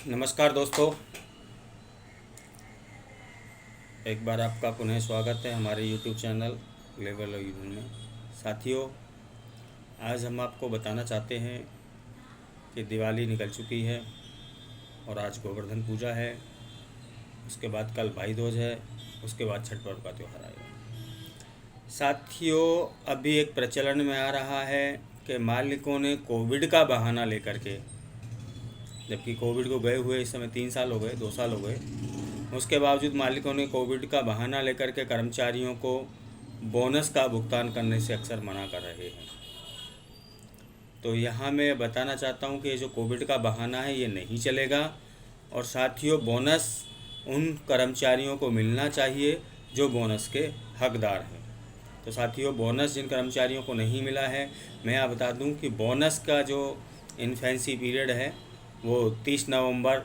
नमस्कार दोस्तों, एक बार आपका पुनः स्वागत है हमारे YouTube चैनल लेवल यूनियन में। साथियों, आज हम आपको बताना चाहते हैं कि दिवाली निकल चुकी है और आज गोवर्धन पूजा है। उसके बाद कल भाई दूज है, उसके बाद छठ पर्व का त्यौहार आएगा। साथियों, अभी एक प्रचलन में आ रहा है कि मालिकों ने कोविड का बहाना लेकर के, जबकि कोविड को गए हुए इस समय 3 साल हो गए, 2 साल हो गए, उसके बावजूद मालिकों ने कोविड का बहाना लेकर के कर्मचारियों को बोनस का भुगतान करने से अक्सर मना कर रहे हैं। तो यहाँ मैं बताना चाहता हूँ कि ये जो कोविड का बहाना है ये नहीं चलेगा। और साथियों, बोनस उन कर्मचारियों को मिलना चाहिए जो बोनस के हकदार हैं। तो साथियों, बोनस जिन कर्मचारियों को नहीं मिला है, मैं आप बता दूं कि बोनस का जो इन्फेंसी पीरियड है वो 30 नवंबर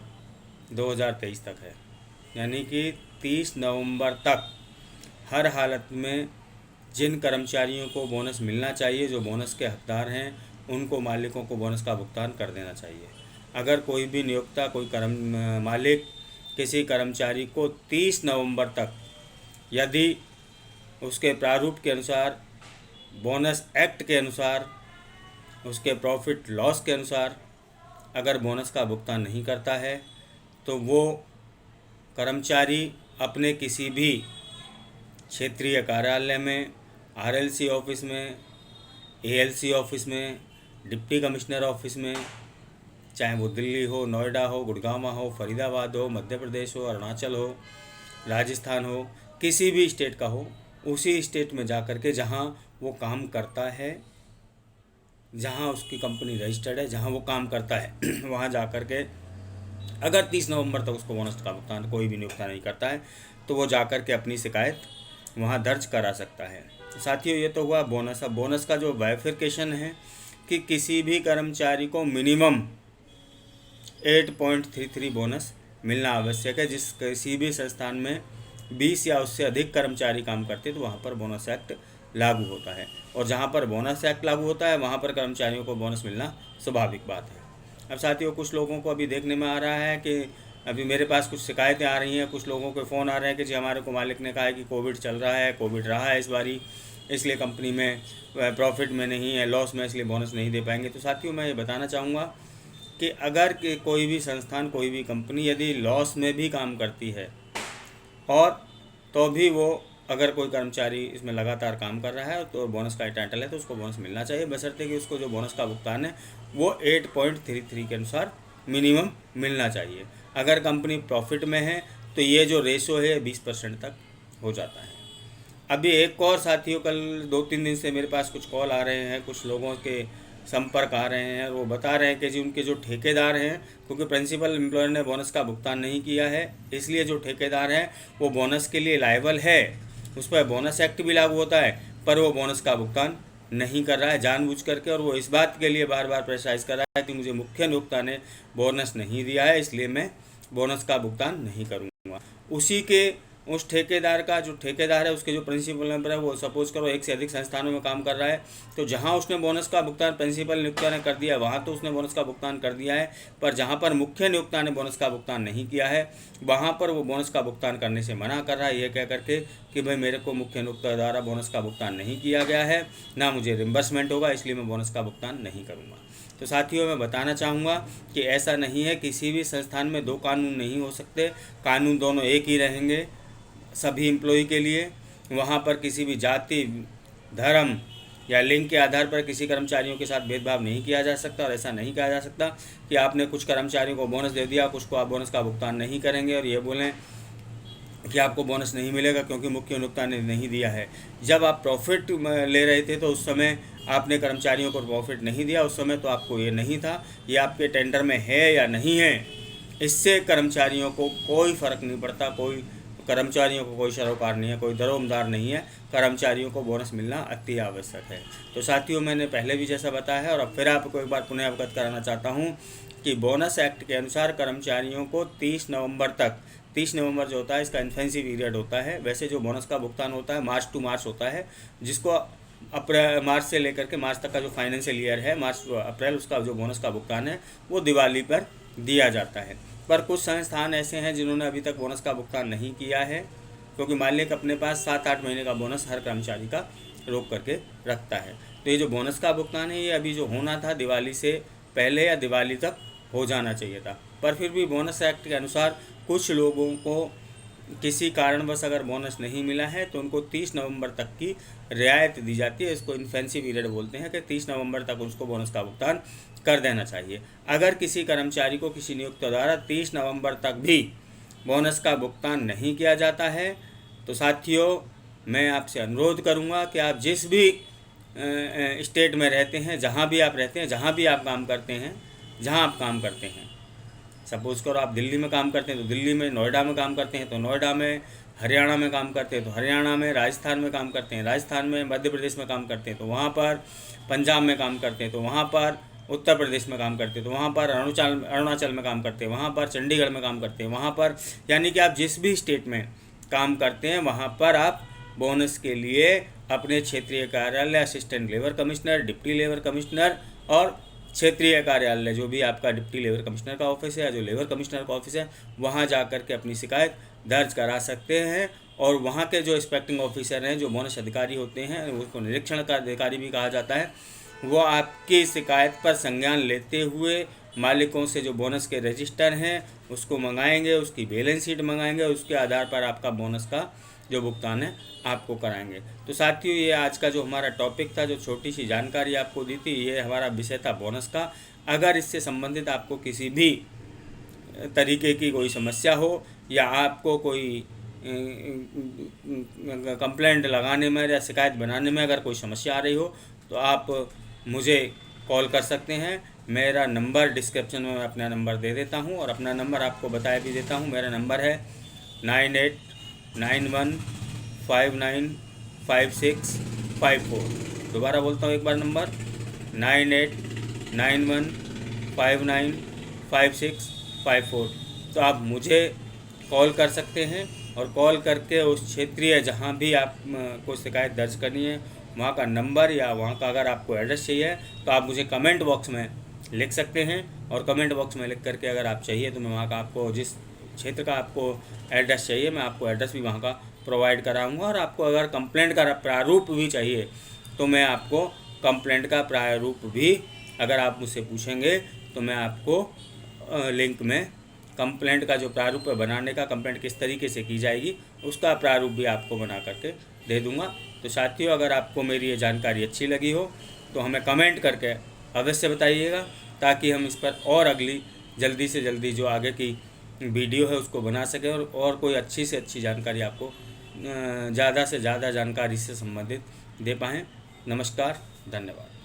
2023 तक है। यानी कि 30 नवंबर तक हर हालत में जिन कर्मचारियों को बोनस मिलना चाहिए, जो बोनस के हकदार हैं, उनको मालिकों को बोनस का भुगतान कर देना चाहिए। अगर कोई भी नियोक्ता, कोई मालिक किसी कर्मचारी को 30 नवंबर तक यदि उसके प्रारूप के अनुसार, बोनस एक्ट के अनुसार, उसके प्रॉफिट लॉस के अनुसार अगर बोनस का भुगतान नहीं करता है तो वो कर्मचारी अपने किसी भी क्षेत्रीय कार्यालय में, आरएलसी ऑफिस में, एएलसी ऑफिस में, डिप्टी कमिश्नर ऑफिस में, चाहे वो दिल्ली हो, नोएडा हो, गुड़गांव हो, फरीदाबाद हो, मध्य प्रदेश हो, अरुणाचल हो, राजस्थान हो, किसी भी स्टेट का हो, उसी स्टेट में जा कर के जहाँ वो काम करता है, जहाँ उसकी कंपनी रजिस्टर्ड है, जहाँ वो काम करता है वहाँ जा कर के अगर 30 नवंबर तक उसको बोनस का भुगतान कोई भी नियोक्ता नहीं करता है तो वो जा कर के अपनी शिकायत वहाँ दर्ज करा सकता है। साथियों, ये तो हुआ बोनस। अब बोनस का जो बाइफिकेशन है कि किसी भी कर्मचारी को मिनिमम 8.33 बोनस मिलना आवश्यक है। जिस किसी भी संस्थान में 20 या उससे अधिक कर्मचारी काम करते हैं तो वहाँ पर बोनस एक्ट लागू होता है, और जहाँ पर बोनस एक्ट लागू होता है वहाँ पर कर्मचारियों को बोनस मिलना स्वाभाविक बात है। अब साथियों, कुछ लोगों को अभी देखने में आ रहा है कि अभी मेरे पास कुछ शिकायतें आ रही हैं, कुछ लोगों के फ़ोन आ रहे हैं कि जी हमारे को मालिक ने कहा है कि कोविड चल रहा है, कोविड रहा है इस बारी, इसलिए कंपनी में प्रॉफिट में नहीं है, लॉस में, इसलिए बोनस नहीं दे पाएंगे। तो साथियों, मैं ये बताना चाहूँगा कि अगर कोई भी संस्थान, कोई भी कंपनी यदि लॉस में भी काम करती है और तो भी वो अगर कोई कर्मचारी इसमें लगातार काम कर रहा है तो बोनस का टाइटल है तो उसको बोनस मिलना चाहिए, बशर्ते कि उसको जो बोनस का भुगतान है वो 8.33 के अनुसार मिनिमम मिलना चाहिए। अगर कंपनी प्रॉफिट में है तो ये जो रेशो है 20% तक हो जाता है। अभी एक और साथियों, कल 2-3 दिन से मेरे पास कुछ कॉल आ रहे हैं, कुछ लोगों के संपर्क आ रहे हैं, वो बता रहे हैं कि जी उनके जो ठेकेदार हैं, क्योंकि प्रिंसिपल एम्प्लॉयर ने बोनस का भुगतान नहीं किया है, इसलिए जो ठेकेदार हैं वो बोनस के लिए लायबल है, उस पर बोनस एक्ट भी लागू होता है, पर वो बोनस का भुगतान नहीं कर रहा है जानबूझ करके। और वो इस बात के लिए बार बार प्रेशराइज कर रहा है कि मुझे मुख्य नियोक्ता ने बोनस नहीं दिया है, इसलिए मैं बोनस का भुगतान नहीं करूँगा। उसी के उस ठेकेदार का जो ठेकेदार है, उसके जो प्रिंसिपल मेंबर है, वो सपोज करो एक से अधिक संस्थानों में काम कर रहा है, तो जहां उसने बोनस का भुगतान प्रिंसिपल नियोक्ता ने कर दिया वहां तो उसने बोनस का भुगतान कर दिया है, पर जहां पर मुख्य नियोक्ता ने बोनस का भुगतान नहीं किया है वहां पर वो बोनस का भुगतान करने से मना कर रहा है, ये कह करके कि भाई मेरे को मुख्य नियोक्ता द्वारा बोनस का भुगतान नहीं किया गया है, ना मुझे रिम्बर्समेंट होगा, इसलिए मैं बोनस का भुगतान नहीं करूँगा। तो साथियों, मैं बताना चाहूँगा कि ऐसा नहीं है, किसी भी संस्थान में दो कानून नहीं हो सकते, कानून दोनों एक ही रहेंगे सभी एम्प्लॉई के लिए। वहाँ पर किसी भी जाति, धर्म या लिंग के आधार पर किसी कर्मचारियों के साथ भेदभाव नहीं किया जा सकता, और ऐसा नहीं कहा जा सकता कि आपने कुछ कर्मचारियों को बोनस दे दिया, कुछ को आप बोनस का भुगतान नहीं करेंगे और ये बोलें कि आपको बोनस नहीं मिलेगा क्योंकि मुख्य नियोक्ता ने नहीं दिया है। जब आप प्रॉफिट ले रहे थे तो उस समय आपने कर्मचारियों को प्रॉफिट नहीं दिया, उस समय तो आपको ये नहीं था, ये आपके टेंडर में है या नहीं है, इससे कर्मचारियों को कोई फ़र्क नहीं पड़ता, कोई कर्मचारियों को कोई सरोकार नहीं है, कोई दरोमदार नहीं है, कर्मचारियों को बोनस मिलना अति आवश्यक है। तो साथियों, मैंने पहले भी जैसा बताया है और अब फिर आपको एक बार पुनः अवगत कराना चाहता हूँ कि बोनस एक्ट के अनुसार कर्मचारियों को 30 नवंबर तक, 30 नवंबर जो होता है इसका इन्फेंसी पीरियड होता है। वैसे जो बोनस का भुगतान होता है मार्च टू मार्च होता है, जिसको अप्रैल, मार्च से लेकर के मार्च तक का जो फाइनेंशियल ईयर है, मार्च टू अप्रैल, उसका जो बोनस का भुगतान है वो दिवाली पर दिया जाता है। पर कुछ संस्थान ऐसे हैं जिन्होंने अभी तक बोनस का भुगतान नहीं किया है, क्योंकि मालिक अपने पास 7-8 महीने का बोनस हर कर्मचारी का रोक करके रखता है। तो ये जो बोनस का भुगतान है, ये अभी जो होना था दिवाली से पहले या दिवाली तक हो जाना चाहिए था, पर फिर भी बोनस एक्ट के अनुसार कुछ लोगों को किसी कारणवश अगर बोनस नहीं मिला है तो उनको 30 नवंबर तक की रियायत दी जाती है। इसको इन्फेंसी पीरियड बोलते हैं कि 30 नवंबर तक उसको बोनस का भुगतान कर देना चाहिए। अगर किसी कर्मचारी को किसी नियोक्ता द्वारा 30 नवंबर तक भी बोनस का भुगतान नहीं किया जाता है तो साथियों, मैं आपसे अनुरोध करूंगा कि आप जिस भी स्टेट में रहते हैं, जहां भी आप रहते हैं, जहां भी आप काम करते हैं, जहां आप काम करते हैं, सपोज़ करो आप दिल्ली में काम करते हैं तो दिल्ली में, नोएडा में काम करते हैं तो नोएडा में, हरियाणा में काम करते हैं तो हरियाणा में, राजस्थान में काम करते हैं राजस्थान में, मध्य प्रदेश में काम करते हैं तो वहाँ पर, पंजाब में काम करते हैं तो वहाँ पर, उत्तर प्रदेश में काम करते हैं तो वहाँ पर, अरुणाचल में काम करते हैं वहाँ पर, चंडीगढ़ में काम करते हैं वहाँ पर, यानी कि आप जिस भी स्टेट में काम करते हैं वहाँ पर आप बोनस के लिए अपने क्षेत्रीय कार्यालय, assistant labour commissioner, deputy labour commissioner और क्षेत्रीय कार्यालय, जो भी आपका डिप्टी लेबर कमिश्नर का ऑफिस है या जो लेबर कमिश्नर का ऑफिस है, वहाँ जा कर के अपनी शिकायत दर्ज करा सकते हैं। और वहाँ के जो इंस्पेक्टिंग ऑफिसर हैं, जो बोनस अधिकारी होते हैं, उसको निरीक्षण का अधिकारी भी कहा जाता है, वो आपकी शिकायत पर संज्ञान लेते हुए मालिकों से जो बोनस के रजिस्टर हैं उसको मंगाएंगे, उसकी बैलेंस शीट मंगाएंगे, उसके आधार पर आपका बोनस का जो भुगतान है आपको कराएंगे। तो साथियों, ये आज का जो हमारा टॉपिक था, जो छोटी सी जानकारी आपको दी थी, ये हमारा विषय था बोनस का। अगर इससे संबंधित आपको किसी भी तरीके की कोई समस्या हो या आपको कोई कंप्लेंट लगाने में या शिकायत बनाने में अगर कोई समस्या आ रही हो तो आप मुझे कॉल कर सकते हैं। मेरा नंबर डिस्क्रिप्शन में मैं अपना नंबर दे देता हूं और अपना नंबर आपको बताया भी देता हूं। मेरा नंबर है 9891595654। दोबारा बोलता हूं एक बार नंबर 9891595654। तो आप मुझे कॉल कर सकते हैं और कॉल करके उस क्षेत्रीय जहां भी आप को शिकायत दर्ज करनी है वहाँ का नंबर या वहाँ का अगर आपको एड्रेस चाहिए तो आप मुझे कमेंट बॉक्स में लिख सकते हैं। और कमेंट बॉक्स में लिख करके अगर आप चाहिए तो मैं वहाँ का आपको, जिस क्षेत्र का आपको एड्रेस चाहिए, मैं आपको एड्रेस भी वहाँ का प्रोवाइड कराऊँगा। और आपको अगर कंप्लेंट का प्रारूप भी चाहिए तो मैं आपको कंप्लेंट का प्रारूप भी, अगर आप मुझसे पूछेंगे तो मैं आपको लिंक में कंप्लेंट का जो प्रारूप है बनाने का, कंप्लेंट किस तरीके से की जाएगी उसका प्रारूप भी आपको बना करके दे दूँगा। तो साथियों, अगर आपको मेरी ये जानकारी अच्छी लगी हो तो हमें कमेंट करके अवश्य बताइएगा, ताकि हम इस पर और अगली जल्दी से जल्दी जो आगे की वीडियो है उसको बना सकें और कोई अच्छी से अच्छी जानकारी आपको, ज़्यादा से ज़्यादा जानकारी से संबंधित दे पाएँ। नमस्कार, धन्यवाद।